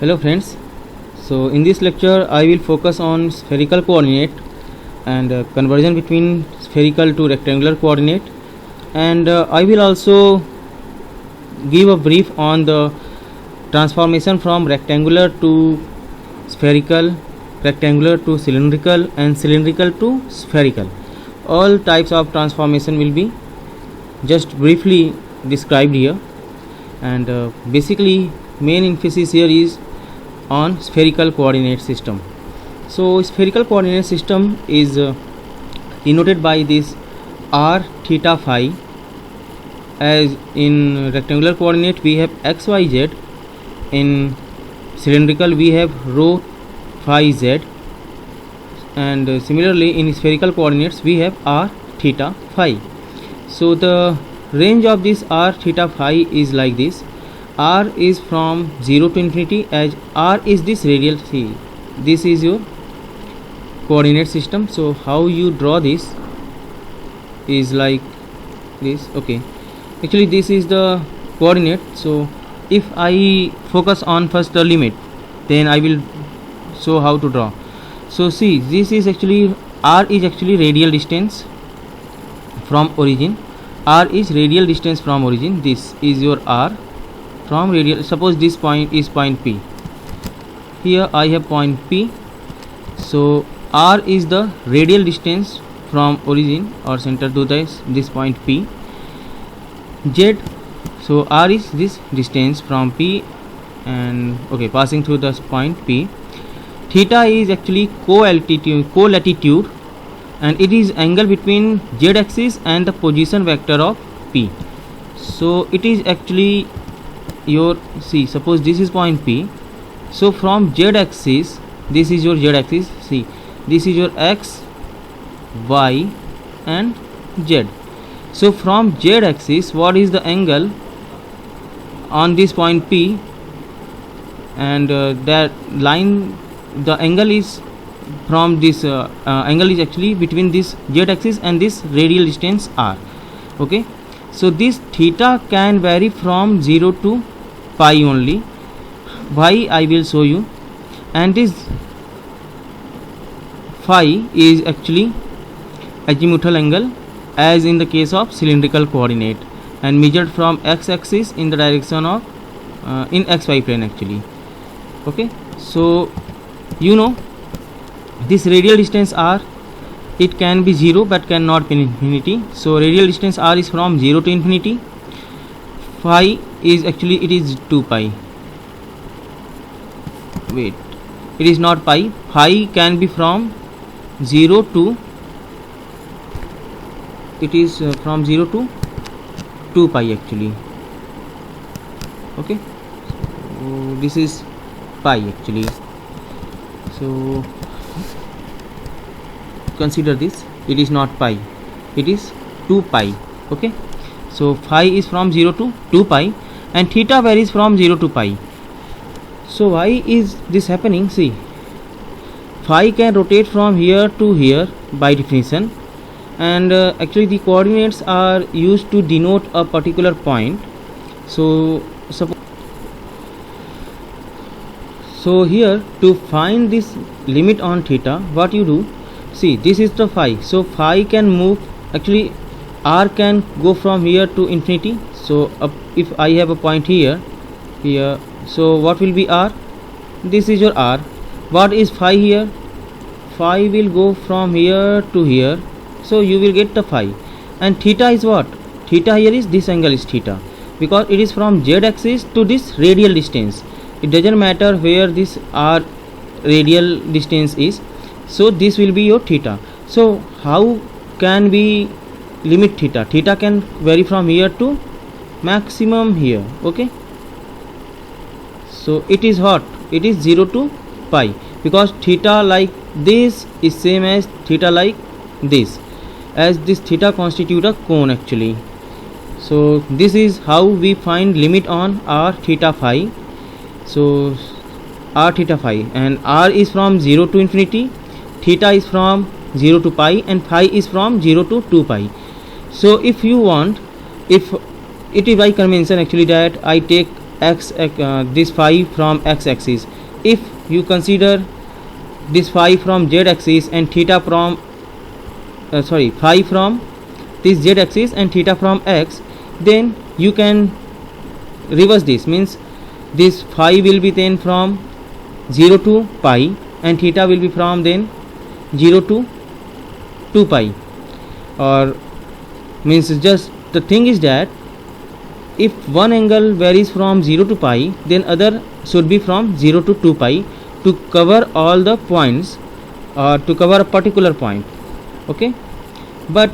Hello friends, so in this lecture I will focus on spherical coordinate and conversion between spherical to rectangular coordinate, and I will also give a brief on the transformation from rectangular to spherical, rectangular to cylindrical, and cylindrical to spherical. All types of transformation will be just briefly described here, and basically main emphasis here is on spherical coordinate system. So spherical coordinate system is denoted by this r theta phi. As in rectangular coordinate we have x y z, in cylindrical we have rho phi z, and similarly in spherical coordinates we have r theta phi. So the range of this r theta phi is like this. R is from 0 to infinity, as r is this radial. See, this is your coordinate system. So how you draw this is like this. Okay, actually this is the coordinate. So if I focus on first the limit, then I will show how to draw. So see, this is actually r is actually radial distance from origin. R is radial distance from origin. This is your r from radial. Suppose this point is point P. Here I have point P. So r is the radial distance from origin or center to this point P. Z, so r is this distance from P and okay, passing through this point P. Theta is actually co-latitude, and it is angle between z axis and the position vector of P. So it is actually your, see, suppose this is point P. So from z axis, this is your z axis. See, this is your x, y and z. So from z axis, what is the angle on this point P, and that line, the angle is from this angle is actually between this z axis and this radial distance r. Okay, so this theta can vary from 0 to pi only. Why I will show you. And this phi is actually azimuthal angle, as in the case of cylindrical coordinate, and measured from x axis in the direction of in xy plane actually. Okay, so you know this radial distance r, it can be 0 but cannot be infinity. So radial distance r is from 0 to infinity. Phi is actually, it is 2 pi. Wait, it is not pi. Phi can be from 0 to, it is from 0 to 2 pi actually. Okay, so this is pi actually. So consider this, it is not pi, it is 2 pi. Okay, so phi is from 0 to 2 pi and theta varies from 0 to pi. So why is this happening? See, phi can rotate from here to here by definition, and actually the coordinates are used to denote a particular point. So here, to find this limit on theta, what you do, see, this is the phi. So phi can move, actually r can go from here to infinity. So if I have a point here, so what will be r? This is your r. What is phi here? Phi will go from here to here, so you will get the phi. And theta is what? Theta here is, this angle is theta, because it is from z axis to this radial distance. It doesn't matter where this r radial distance is, so this will be your theta. So how can we limit theta? Theta can vary from here to maximum here. Okay, so it is what? It is 0 to pi, because theta like this is same as theta like this, as this theta constitute a cone actually. So this is how we find limit on r theta phi. So r theta phi, and r is from 0 to infinity, theta is from 0 to pi, and phi is from 0 to 2 pi. So if you want, if it is by convention actually that I take this phi from x axis. If you consider this phi from z axis and theta from phi from this z axis and theta from x, then you can reverse this, means this phi will be then from 0 to pi and theta will be from then 0 to 2 pi, or means just the thing is that if one angle varies from 0 to pi, then other should be from 0 to 2 pi to cover all the points or to cover a particular point. Okay, but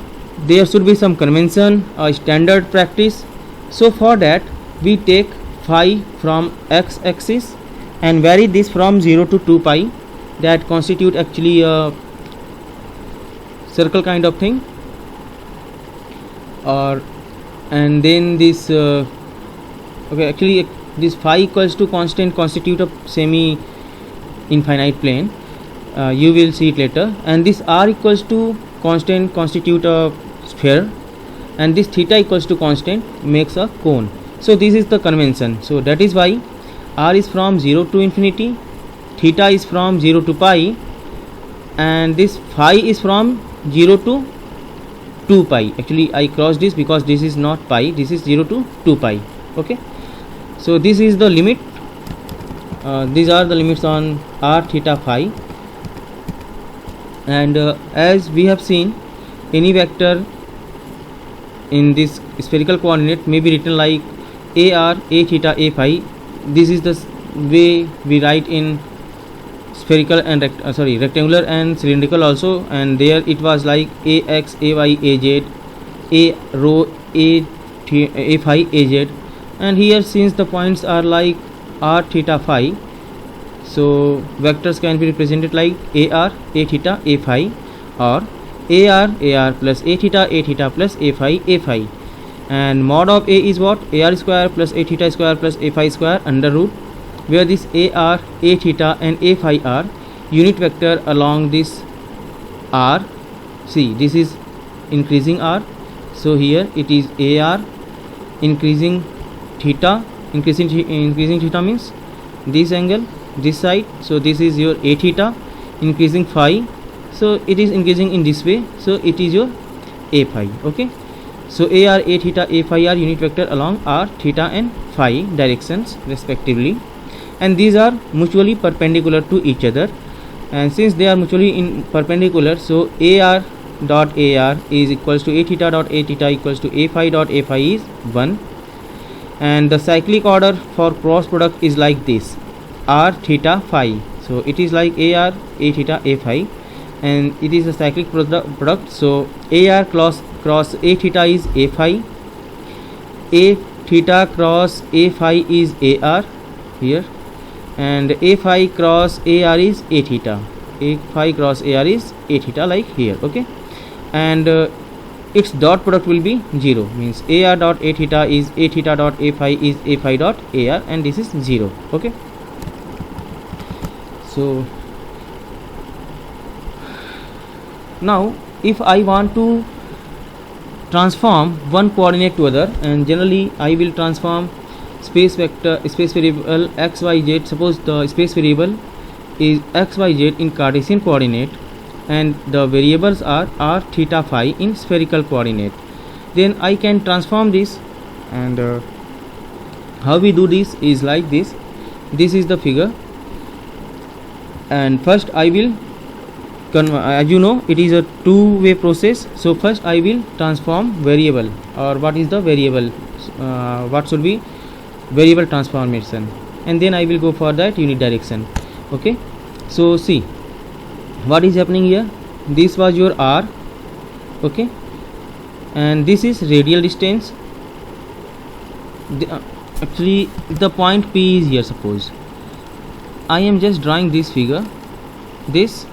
there should be some convention or standard practice. So for that we take phi from x axis and vary this from 0 to 2 pi, that constitute actually a circle kind of thing, or and then this okay, actually this phi equals to constant constitute a semi infinite plane, you will see it later, and this r equals to constant constitute a sphere, and this theta equals to constant makes a cone. So this is the convention. So that is why r is from 0 to infinity, theta is from 0 to pi, and this phi is from 0 to 2 pi. Actually I crossed this because this is not pi, this is 0 to 2 pi. Okay, so this is the limit, these are the limits on r, theta, phi. And as we have seen, any vector in this spherical coordinate may be written like ar, a theta, a phi. This is the way we write in spherical and rectangular and cylindrical also, and there it was like ax, ay, az, a rho, a phi, az, and here since the points are like r, theta, phi, so vectors can be represented like ar, a theta, a phi, or ar plus a theta plus a phi, and mod of a is what? Ar square plus a theta square plus a phi square under root, where this ar, a theta and a phi are unit vector along this r. See, this is increasing r, so here it is ar increasing theta, increasing theta means this angle, this side, so this is your a theta, increasing phi, so it is increasing in this way, so it is your a phi. Okay, so ar, a theta, a phi are unit vector along r, theta and phi directions respectively, and these are mutually perpendicular to each other, and since they are mutually perpendicular, so ar dot ar is equals to a theta dot a theta equals to a phi dot a phi is 1, and the cyclic order for cross product is like this, r, theta, phi, so it is like ar, a theta, a phi, and it is a cyclic product. So ar cross a theta is a phi, a theta cross a phi is ar here, and a phi cross ar is a theta, a phi cross ar is a theta like here. Okay, and its dot product will be 0, means ar dot a theta is a theta dot a phi is a phi dot ar, and this is 0. Okay, so now if I want to transform one coordinate to other, and generally I will transform space variable x, y, z. Suppose the space variable is x, y, z in Cartesian coordinate, and the variables are r, theta, phi in spherical coordinate, then I can transform this, and how we do this is like this. This is the figure, and first I will as you know, it is a two-way process. So first I will transform variable, or what is the variable, what should be variable transformation, and then I will go for that unit direction. Okay, so see what is happening here. This was your r, okay, and this is radial distance. Actually the point P is here. Suppose I am just drawing this figure, this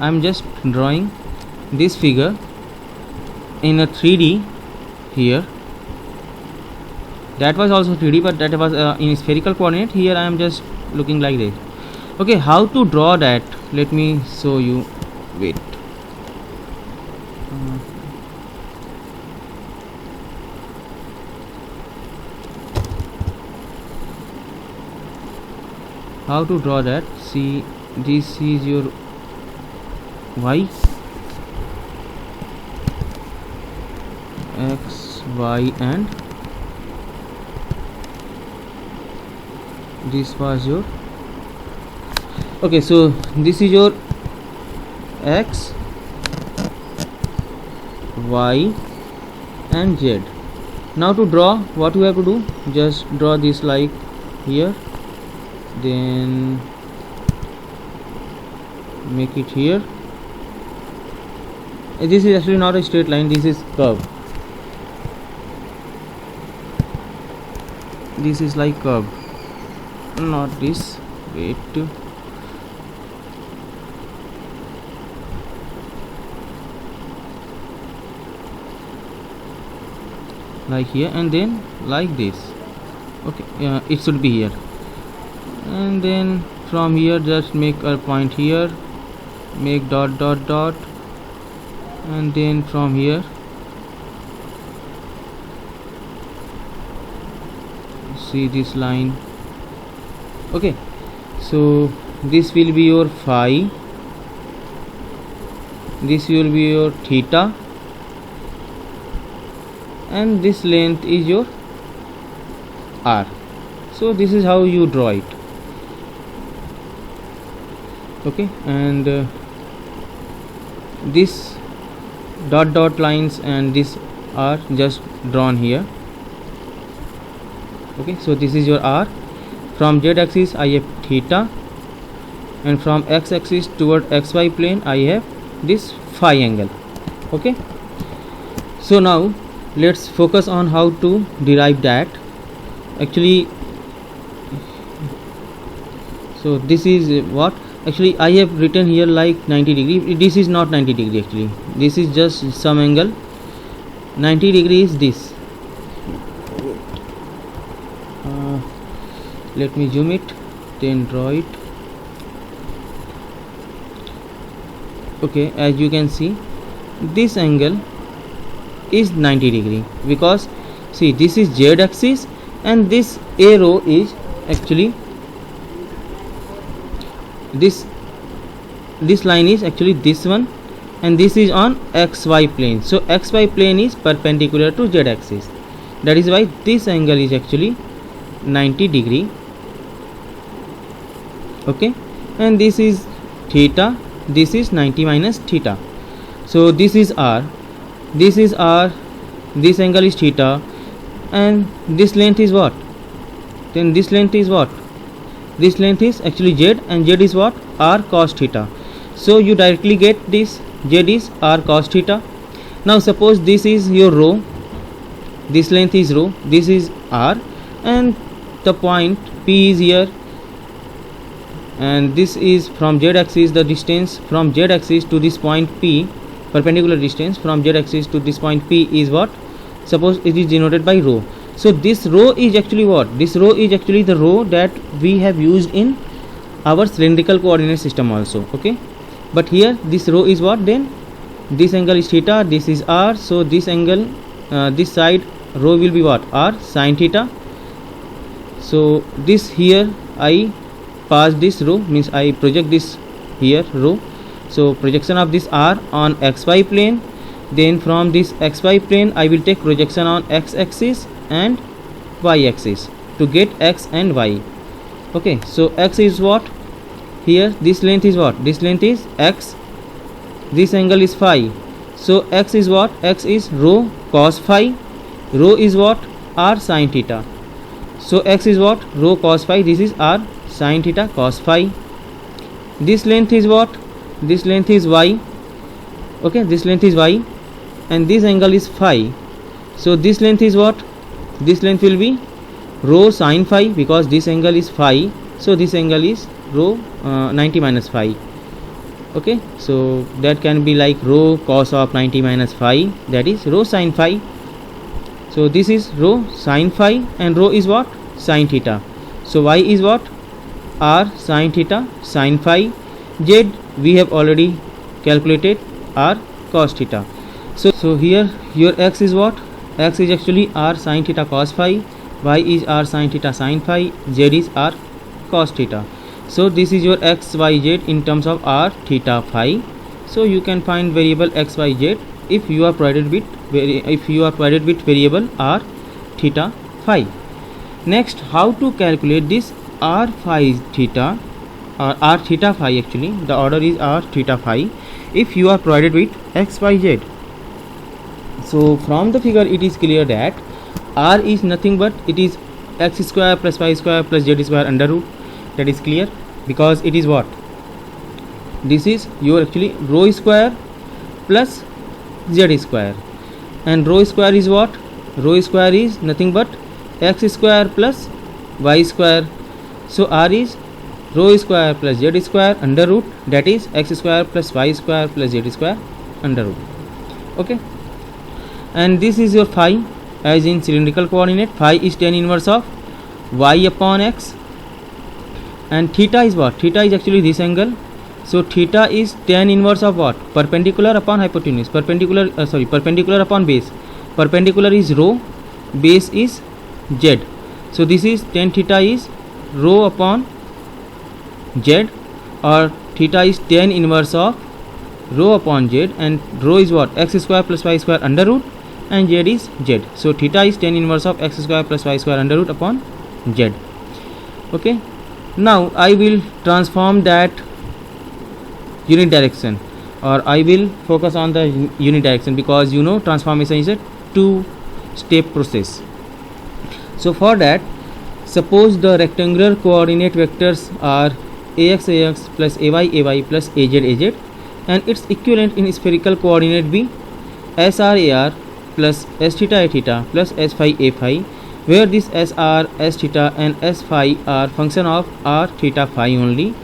I am just drawing this figure in a 3D here. That was also 3D, but that was in spherical coordinate. Here I am just looking like this. Okay, how to draw that? Let me show you. Wait. how to draw that? See, this is your y, x, y, and this was your, okay, so this is your x, y, and z. Now to draw, what you have to do, just draw this like here, then make it here. This is actually not a straight line, this is curve. This is like curve, not this, wait, like here, and then like this. Okay, it should be here, and then from here just make a point here, make dot dot dot, and then from here see this line. Okay, so this will be your phi, this will be your theta, and this length is your r. So this is how you draw it. Okay, and this dot dot lines and this are just drawn here. Okay, so this is your r. From z axis I have theta, and from x axis toward xy plane I have this phi angle. Okay, so now let's focus on how to derive that. Actually, so this is what, actually I have written here like 90 degree. This is not 90 degree, actually this is just some angle. 90 degree is this. Let me zoom it, then draw it. Okay, as you can see, this angle is 90 degree, because see, this is z axis and this arrow is actually this line is actually this one, and this is on xy plane. So xy plane is perpendicular to z axis. That is why this angle is actually 90 degree. Okay, and this is theta, this is 90 minus theta. So this is r, this is r, this angle is theta, and this length is what? Then this length is what? This length is actually z, and z is what? R cos theta. So you directly get this, z is r cos theta. Now suppose this is your rho, this length is rho, this is r, and the point P is here, and this is from z axis, the distance from z axis to this point P, perpendicular distance from z axis to this point P is what? Suppose it is denoted by rho. So this rho is actually what? This rho is actually the rho that we have used in our cylindrical coordinate system also. Okay, but here this rho is what? Then this angle is theta, this is r, so this angle, this side rho will be what? R sin theta. So this here I pass this rho, means I project this here rho. So projection of this r on xy plane, then from this xy plane I will take projection on x axis and y axis to get x and y. Okay, so x is what? Here this length is what? This length is x, this angle is phi. So x is what? X is rho cos phi, rho is what? R sin theta. So x is what? Rho cos phi, this is r sin theta cos phi. This length is what? This length is y. Okay, this length is y, and this angle is phi. So this length is what? This length will be rho sin phi, because this angle is phi, so this angle is rho 90 minus phi. Okay, so that can be like rho cos of 90 minus phi, that is rho sin phi. So this is rho sin phi, and rho is what? Sin theta. So y is what? R sin theta sin phi. Z we have already calculated, r cos theta. So here your x is what? X is actually r sin theta cos phi, y is r sin theta sin phi, z is r cos theta. So this is your x, y, z in terms of r, theta, phi. So you can find variable x, y, z if you are provided with variable r, theta, phi. Next, how to calculate this r, phi, theta, or r, theta, phi. Actually the order is r, theta, phi if you are provided with x, y, z. So from the figure it is clear that r is nothing but it is x square plus y square plus z square under root. That is clear because it is what? This is your actually rho square plus z square, and rho square is what? Rho square is nothing but x square plus y square. So r is rho square plus z square under root, that is x square plus y square plus z square under root. Okay, and this is your phi. As in cylindrical coordinate, phi is tan inverse of y upon x, and theta is what? Theta is actually this angle. So theta is tan inverse of what? Perpendicular upon hypotenuse, perpendicular upon base. Perpendicular is rho, base is z. So this is tan theta is rho upon z, or theta is tan inverse of rho upon z, and rho is what? X square plus y square under root, and z is z. So theta is tan inverse of x square plus y square under root upon z. Okay, now I will transform that unit direction, or I will focus on the unit direction, because you know transformation is a two-step process. So for that, suppose the rectangular coordinate vectors are ax plus ay plus az, and its equivalent in spherical coordinate be sr plus s theta a theta plus s phi a phi, where this sr, s theta and s phi are function of r, theta, phi only,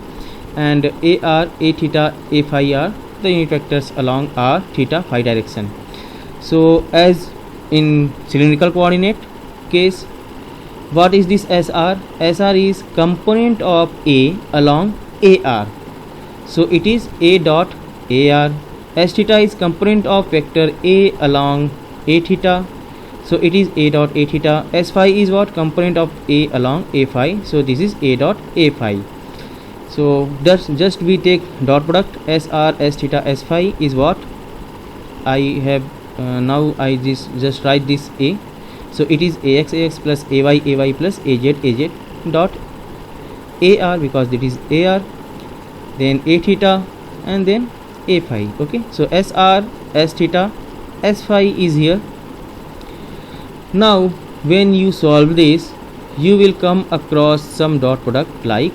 and ar, a theta, a phi are the unit vectors along r, theta, phi direction. So as in cylindrical coordinate case, what is this sr? Sr is component of a along ar, so it is a dot ar. S theta is component of vector a along a theta, so it is a dot a theta. S phi is what? Component of a along a phi, so this is a dot a phi. So just we take dot product sr, s theta, s phi is what I have now I just write this a. So it is ax plus ay plus az dot ar, because it is ar, then a theta, and then a phi. Okay, so sr, s theta, s phi is here. Now when you solve this, you will come across some dot product like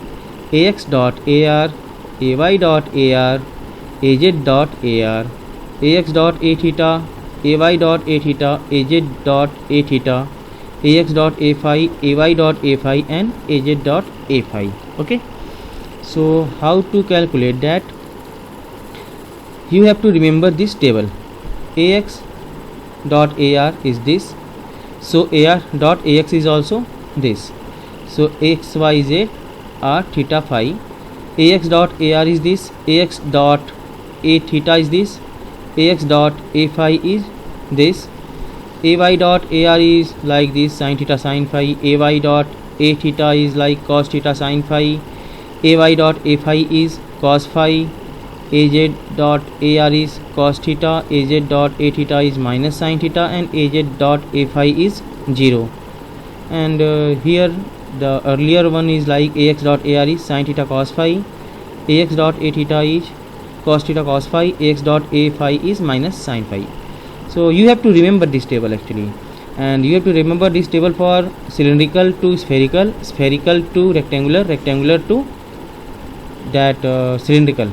ax dot ar, ay dot ar, az dot ar, ax dot a theta, ay dot a theta, az dot a theta, ax dot a phi, ay dot a phi, and az dot a phi. Okay, so how to calculate that? You have to remember this table. Ax dot ar is this, so ar dot ax is also this. So x, y, z are theta, phi. Ax dot ar is this, ax dot a theta is this, ax dot a phi is this, ay dot ar is like this, sin theta, sin phi, ay dot a theta is like cos theta, sin phi, ay dot a phi is cos phi, az dot ar is cos theta, az dot a theta is minus sin theta, and az dot a phi is 0. And here the earlier one is like ax dot ar is sin theta cos phi, ax dot a theta is cos theta cos phi, ax dot a phi is minus sin phi. So you have to remember this table actually, and you have to remember this table for cylindrical to spherical, spherical to rectangular, rectangular to that cylindrical.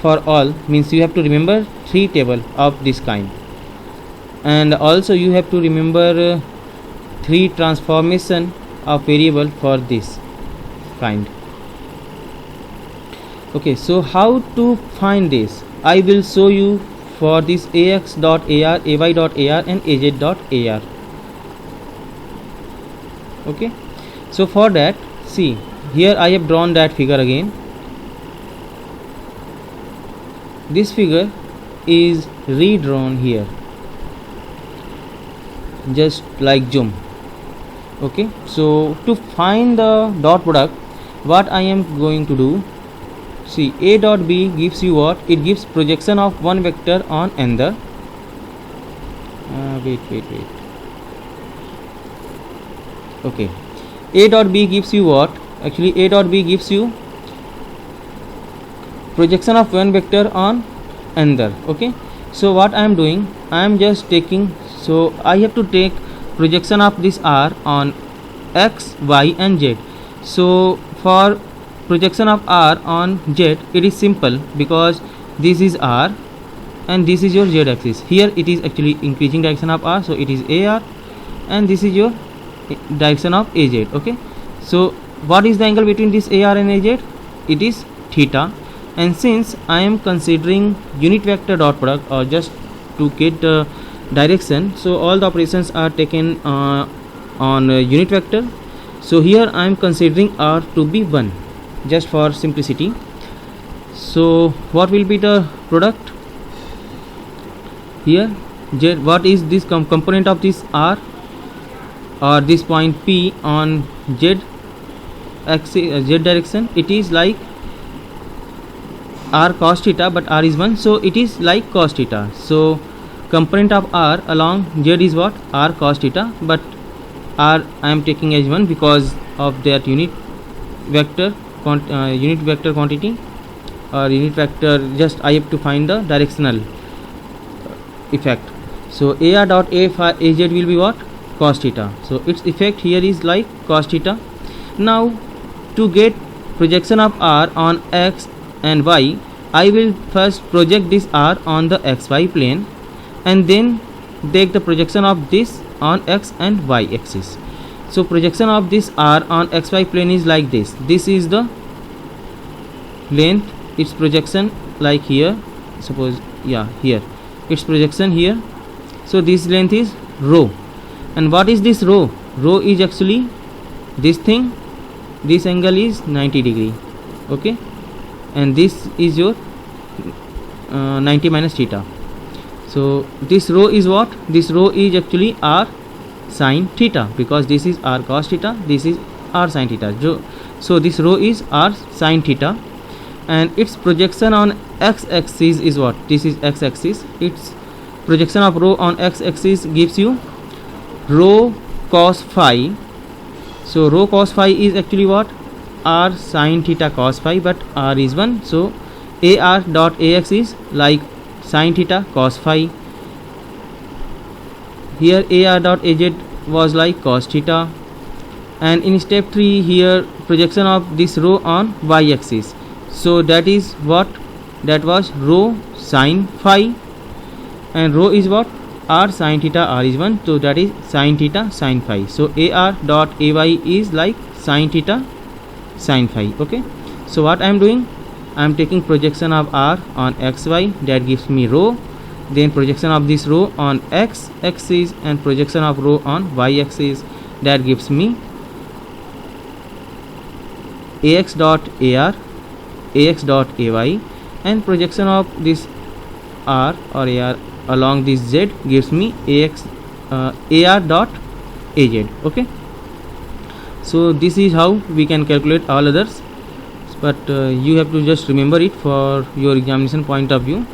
For all means you have to remember 3 table of this kind, and also you have to remember 3 transformation of variable for this kind. Okay, so how to find this? I will show you for this ax dot ar, ay dot ar, and az dot ar. Okay, so for that, see here I have drawn that figure again. This figure is redrawn here, just like zoom. Okay, so to find the dot product, what I am going to do, see, a dot b gives you what? It gives projection of one vector on another. Wait. Okay, a dot b gives you what? Actually, a dot b gives you projection of one vector on another. Okay, so what I am doing, I am just taking, so I have to take projection of this r on x, y and z. So for projection of r on z, it is simple, because this is r and this is your z axis. Here it is actually increasing direction of r, so it is ar, and this is your direction of az. Okay, so what is the angle between this ar and az? It is theta. And since I am considering unit vector dot product, or just to get the direction, so all the operations are taken on unit vector. So here I am considering r to be 1, just for simplicity. So what will be the product here? Z, what is this component of this r, or this point p on z axis, z direction? It is like r cos theta, but r is 1, so it is like cos theta. So component of r along z is what? R cos theta, but r I am taking as 1 because of that unit vector quantity, or unit vector, just I have to find the directional effect. So ar dot az will be what? Cos theta. So its effect here is like cos theta. Now to get projection of r on x and y, I will first project this r on the xy plane, and then take the projection of this on x and y axis. So projection of this r on xy plane is like this. This is the length, its projection, like here, suppose, yeah, here its projection here. So this length is rho. And what is this rho? Rho is actually this thing. This angle is 90 degree. Okay, and this is your 90 minus theta. So this rho is what? This rho is actually r sin theta, because this is r cos theta, this is r sin theta. So this rho is r sin theta, and its projection on x axis is what? This is x axis. Its projection of rho on x axis gives you rho cos phi. So rho cos phi is actually what? R sin theta cos phi, but r is 1, so ar dot ax is like sin theta cos phi. Here ar dot az was like cos theta. And in step 3, here projection of this rho on y axis, so that is what? That was rho sin phi, and rho is what? R sin theta, r is 1, so that is sin theta sin phi. So ar dot ay is like sin theta sin phi. Okay, so what I am doing, I am taking projection of r on xy, that gives me rho, then projection of this rho on x axis, and projection of rho on y axis, that gives me ax dot ar, ax dot ay, and projection of this r or ar along this z gives me ar dot az. Okay, so this is how we can calculate all others, but you have to just remember it for your examination point of view.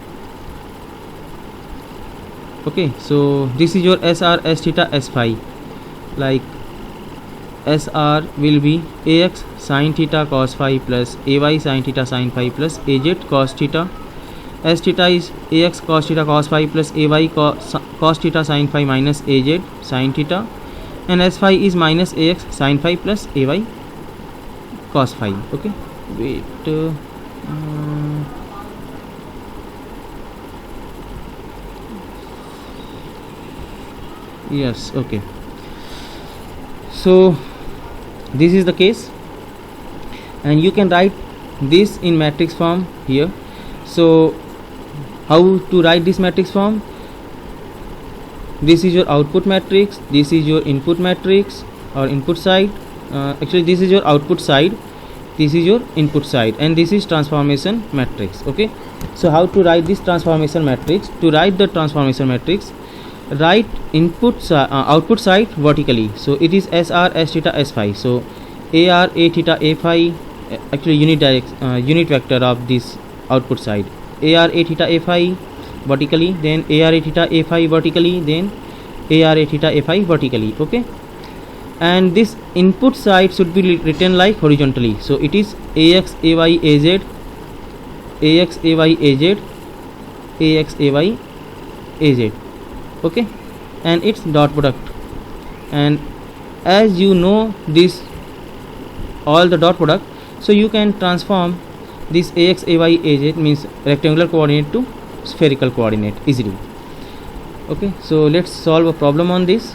Okay, so this is your SR, S theta, S phi. Like SR will be AX sin theta cos phi plus AY sin theta sin phi plus AZ cos theta. S theta is AX cos theta cos phi plus AY cos theta sin phi minus AZ sin theta, and S phi is minus AX sin phi plus AY cos phi. Okay, wait. Yes, okay. So this is the case, and you can write this in matrix form here. So how to write this matrix form? This is your output matrix, this is your input matrix or input side. Actually this is your output side, this is your input side, and this is transformation matrix. Okay, so how to write this transformation matrix? To write the transformation matrix, write output side vertically. So it is SR, S theta, S phi. So AR, A theta, A phi, actually unit vector of this output side. AR A theta A phi vertically, then AR A theta A phi vertically, then AR A theta A phi vertically. Okay, and this input side should be written like horizontally. So it is AX AY AZ, AX AY AZ, AX AY AZ. Okay, and its dot product. And as you know this all the dot product, so you can transform this AX AY AZ means rectangular coordinate to spherical coordinate easily. Okay, so let's solve a problem on this.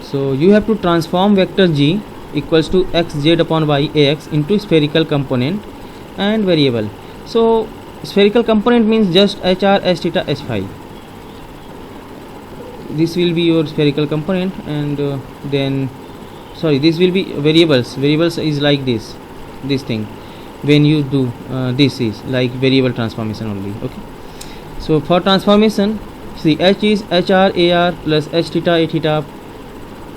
So you have to transform vector G equals to xz upon y ax into spherical component and variable. So spherical component means just hr, s theta, s phi. This will be your spherical component, and then sorry, this will be variables. Variables is like this thing. When you do this is like variable transformation only. Okay, so for transformation, see, h is hr ar plus h theta a theta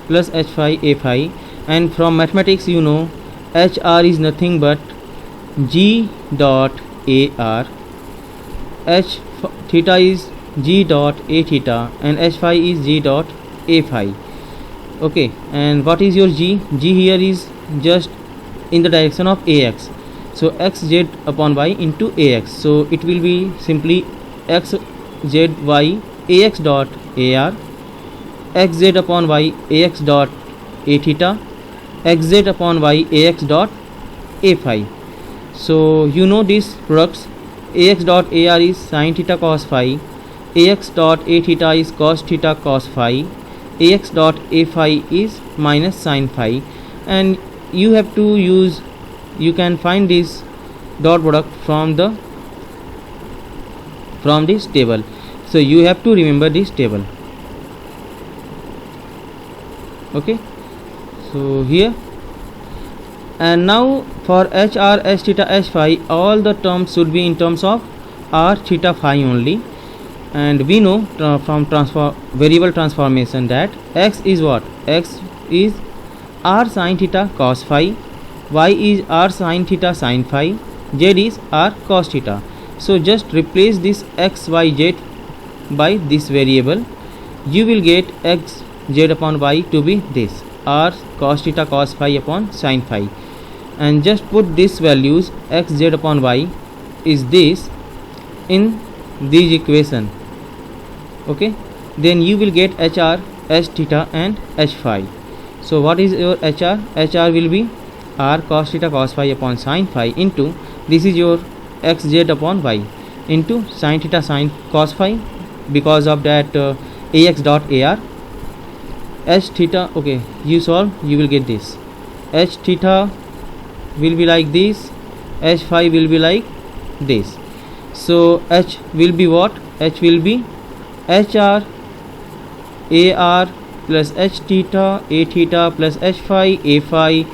plus h phi a phi, and from mathematics you know hr is nothing but g dot ar, h theta is g dot a theta, and h phi is g dot a phi. Okay, and what is your g? G here is just in the direction of ax, so xz upon y into ax, so it will be simply xzy ax dot ar, xz upon y ax dot a theta, xz upon y ax dot a phi. So you know these products. Ax dot ar is sin theta cos phi, ax dot a theta is cos theta cos phi, ax dot a phi is minus sin phi, and you have to use, you can find this dot product from this table. So you have to remember this table. Okay, so here, and now for h r, s theta, s phi, all the terms should be in terms of r theta phi only. And we know from variable transformation that x is what? X is r sin theta cos phi, y is r sin theta sin phi, z is r cos theta. So just replace this x, y, z by this variable. You will get x z upon y to be this r cos theta cos phi upon sin phi, and just put these values x z upon y is this in this equation. Okay, then you will get hr, s theta and h phi. So what is your hr? hr will be r cos theta cos phi upon sin phi into, this is your xz upon y into sin theta sin cos phi, because of that ax dot ar, h theta. Okay, you solve, you will get this. H theta will be like this, h phi will be like this. So h will be what? H will be hr ar plus h theta a theta plus h phi a phi,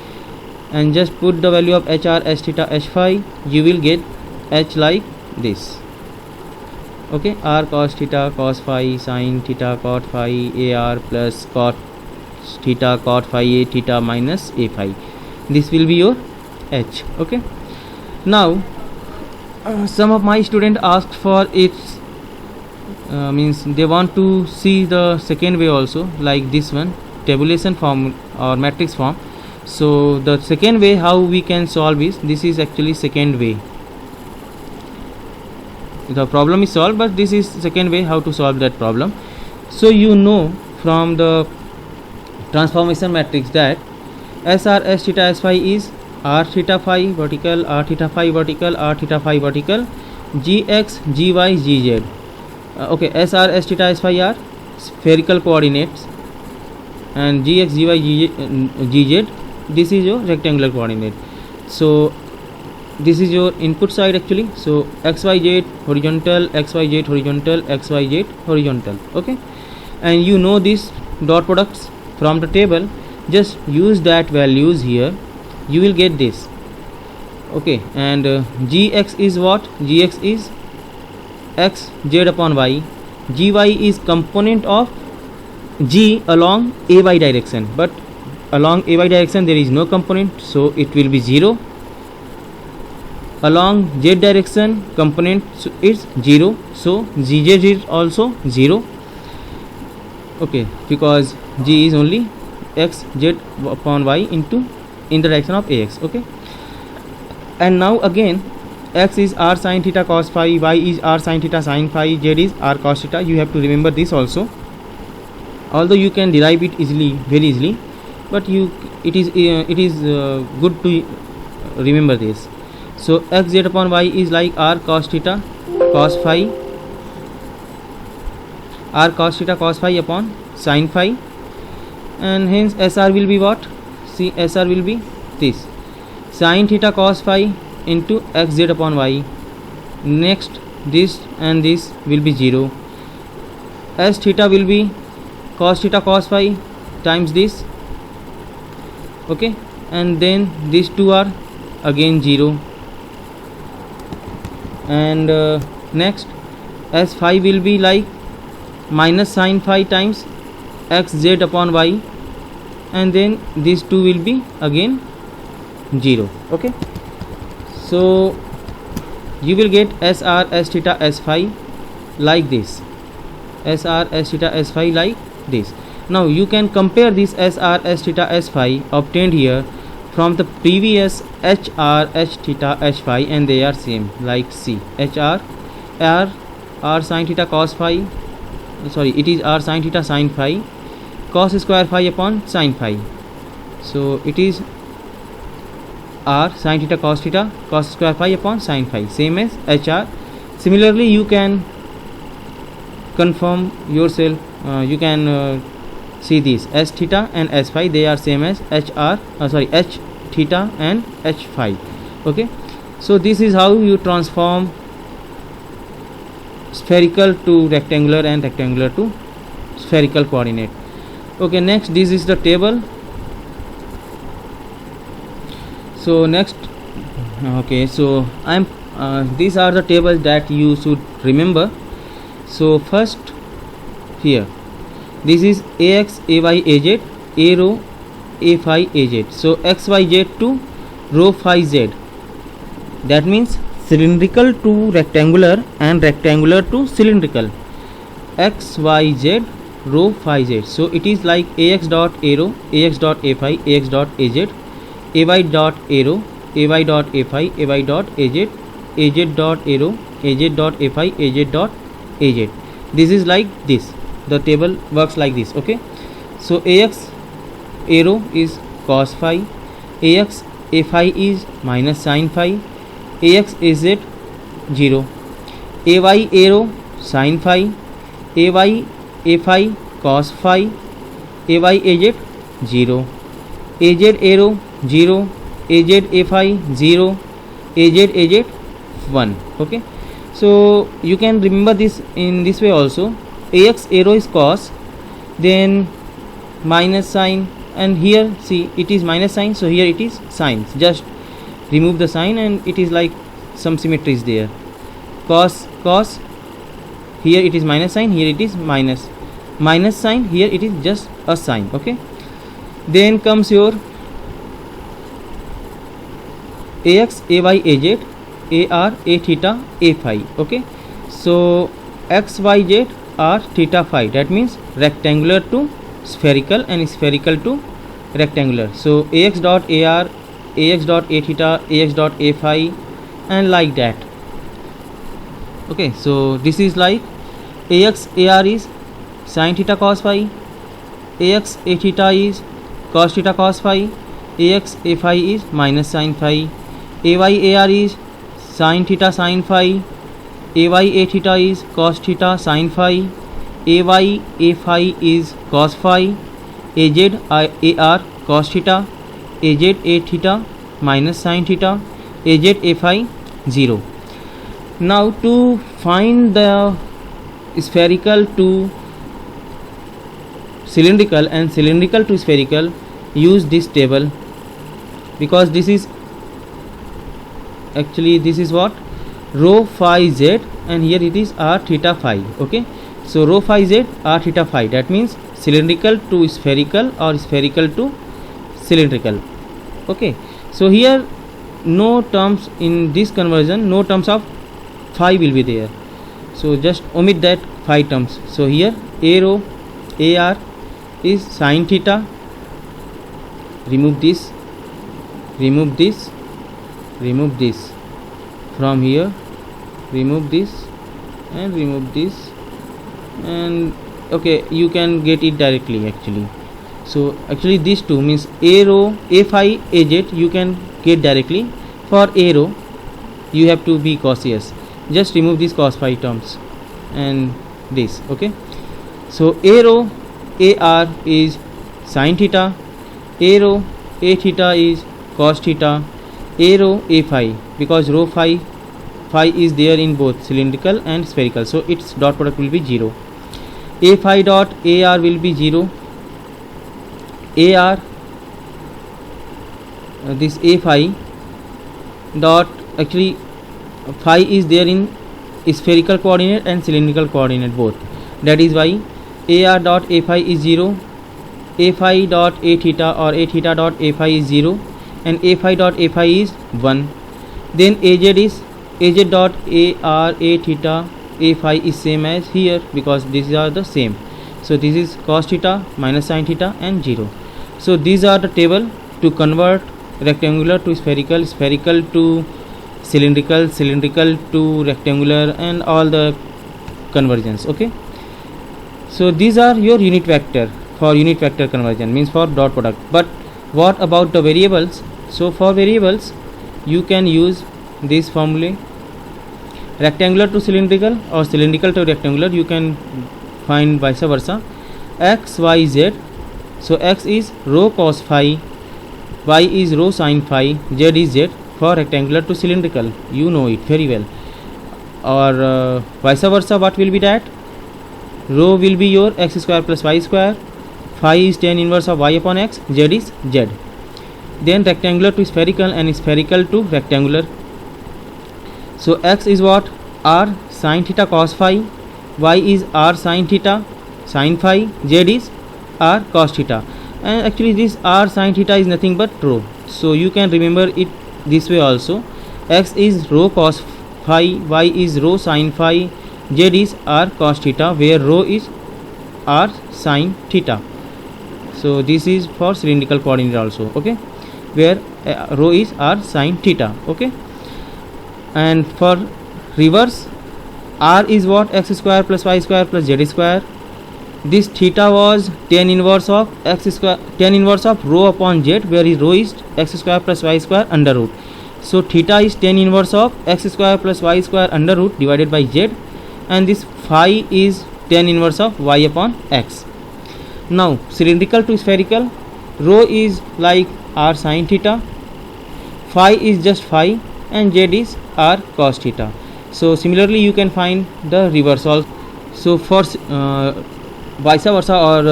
and just put the value of hr, s theta, h phi. You will get h like this. Okay, r cos theta cos phi sin theta cot phi ar plus cot theta cot phi a theta minus a phi. This will be your h. Okay, now some of my students asked for its means they want to see the second way also, like this one, tabulation form or matrix form. So the second way how we can solve is, this is actually second way. The problem is solved, but this is second way how to solve that problem. So you know from the transformation matrix that SR S theta S phi is R theta phi vertical, R theta phi vertical, R theta phi vertical, Gx, Gy, Gz. Okay, SR S theta S phi are spherical coordinates, and Gx, Gy, Gz, this is your rectangular coordinate. So this is your input side actually. So xyz horizontal, xyz horizontal, xyz horizontal. Okay, and you know these dot products from the table. Just use that values here, you will get this. Okay, and gx is what? Gx is x z upon y. Gy is component of g along ay direction, but along AY direction there is no component, so it will be 0. Along Z direction component is 0, so ZZ is also 0. Okay, because G is only x z upon y into in the direction of AX. Okay, and now again x is r sin theta cos phi, y is r sin theta sin phi, z is r cos theta. You have to remember this also, although you can derive it easily, very easily, but it is good to remember this. So x z upon y is like r cos theta cos phi, r cos theta cos phi upon sin phi, and hence SR will be what? See, SR will be this sin theta cos phi into x z upon y. Next this and this will be 0. S theta will be cos theta cos phi times this. Okay, and then these two are again 0, and next S phi will be like minus sin phi times x z upon y, and then these two will be again 0. Okay, so you will get SR S theta S phi like this, SR S theta S phi like this. Now you can compare this SR S theta S phi obtained here from the previous HR H theta H phi, and they are same, like C HR R sin theta cos phi, sorry, it is r sin theta sin phi cos square phi upon sin phi. So it is r sin theta cos square phi upon sin phi, same as HR. Similarly you can confirm yourself, you can see this S theta and S phi, they are same as H theta and H phi. Okay, so this is how you transform spherical to rectangular and rectangular to spherical coordinate. Okay, next this is the table. So next, okay, so these are the tables that you should remember. So first here, this is AX AY AZ, A rho A phi AZ. So XYZ to rho phi Z, that means cylindrical to rectangular and rectangular to cylindrical, XYZ rho phi Z. So it is like AX dot A rho, AX dot A phi, AX dot AZ, AY dot A rho, AY dot A phi, AY dot AZ, AZ dot A rho, AZ dot A phi, AZ dot AZ. This is like this, the table works like this. Okay, so AX A rho is cos phi, AX A phi is minus sin phi, AX AZ 0, AY A rho sin phi, AY A phi cos phi, AY AZ 0, AZ A rho 0, AZ A phi 0, AZ AZ 1. Okay, so you can remember this in this way also. AX A rho is cos, then minus sin, and here see it is minus sign, so here it is sin. Just remove the sign and it is like some symmetry is there. Cos, here it is minus sign, here it is minus sign, here it is just a sign. Okay, then comes your AX AY AZ, AR A theta A phi. Okay, so XYZ are theta phi, that means rectangular to spherical and spherical to rectangular. So AX dot AR, AX dot A theta, AX dot A phi, and like that. Okay, so this is like AX AR is sin theta cos phi, AX A theta is cos theta cos phi, AX A phi is minus sin phi, AY AR is sin theta sin phi, AY A theta is cos theta sin phi, AY A phi is cos phi, AZ AR cos theta, AZ A theta minus sin theta, AZ A phi 0. Now to find the spherical to cylindrical and cylindrical to spherical, use this table, because this is actually this is what rho phi z, and here it is r theta phi. Okay, so rho phi z r theta phi, that means cylindrical to spherical or spherical to cylindrical. Okay, so here no terms in this conversion, no terms of phi will be there, so just omit that phi terms. So here a rho ar is sin theta, remove this, remove this, remove this from here, remove this and remove this, and okay, you can get it directly actually. So actually these two means a rho, a phi, a z you can get directly. For a rho you have to be cautious, just remove these cos phi terms and this. Okay, so a rho ar is sin theta, a rho a theta is cos theta, a rho a phi, because rho phi is there in both cylindrical and spherical, so its dot product will be 0. A phi dot ar will be 0. Ar this a phi dot, actually phi is there in spherical coordinate and cylindrical coordinate both, that is why ar dot a phi is 0, a phi dot a theta or a theta dot a phi is 0, and a phi dot a phi is 1. Then az dot ar a theta a phi is same as here, because these are the same. So this is cos theta minus sin theta and 0. So these are the table to convert rectangular to spherical, spherical to cylindrical, cylindrical to rectangular, and all the conversions. Okay, so these are your unit vector for unit vector conversion, means for dot product. But what about the variables? So for variables you can use this formula, rectangular to cylindrical or cylindrical to rectangular you can find vice versa, x, y, z. So x is rho cos phi, y is rho sin phi, z is z. For rectangular to cylindrical you know it very well. Or vice versa, what will be that? Rho will be your x square plus y square, phi is tan inverse of y upon x, z is z. Then rectangular to spherical and spherical to rectangular. So x is what? R sin theta cos phi, y is r sin theta sin phi, z is r cos theta, and actually this r sin theta is nothing but rho, so you can remember it this way also. X is rho cos phi, y is rho sin phi, z is r cos theta, where rho is r sin theta. So this is for cylindrical coordinate also. Okay, where rho is r sin theta. Okay, and for reverse, r is what? X square plus y square plus z square. This theta was tan inverse of x square, tan inverse of rho upon z, where is rho is x square plus y square under root. So theta is tan inverse of x square plus y square under root divided by z, and this phi is tan inverse of y upon x. Now cylindrical to spherical, rho is like r sin theta, phi is just phi, and z is r cos theta. So similarly you can find the reverse also. So for vice versa or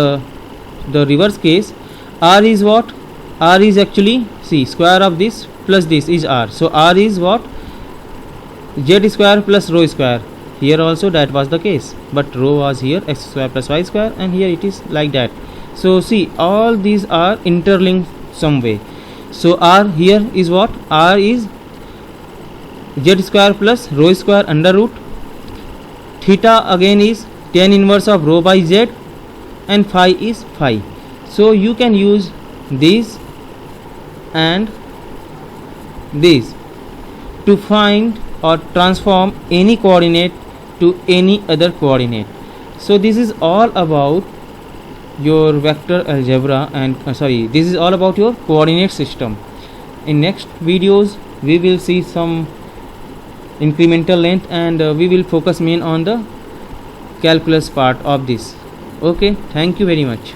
the reverse case, r is what? R is actually, see, square of this plus this is r, so r is what? Z square plus rho square. Here also that was the case, but rho was here x square plus y square, and here it is like that. So see, all these are interlinked some way. So r here is what? R is z square plus rho square under root. Theta again is tan inverse of rho by z, and phi is phi. So you can use these and these to find or transform any coordinate to any other coordinate. So this is all about your vector algebra, and this is all about your coordinate system. In next videos we will see some incremental length, and we will focus main on the calculus part of this. Okay, thank you very much.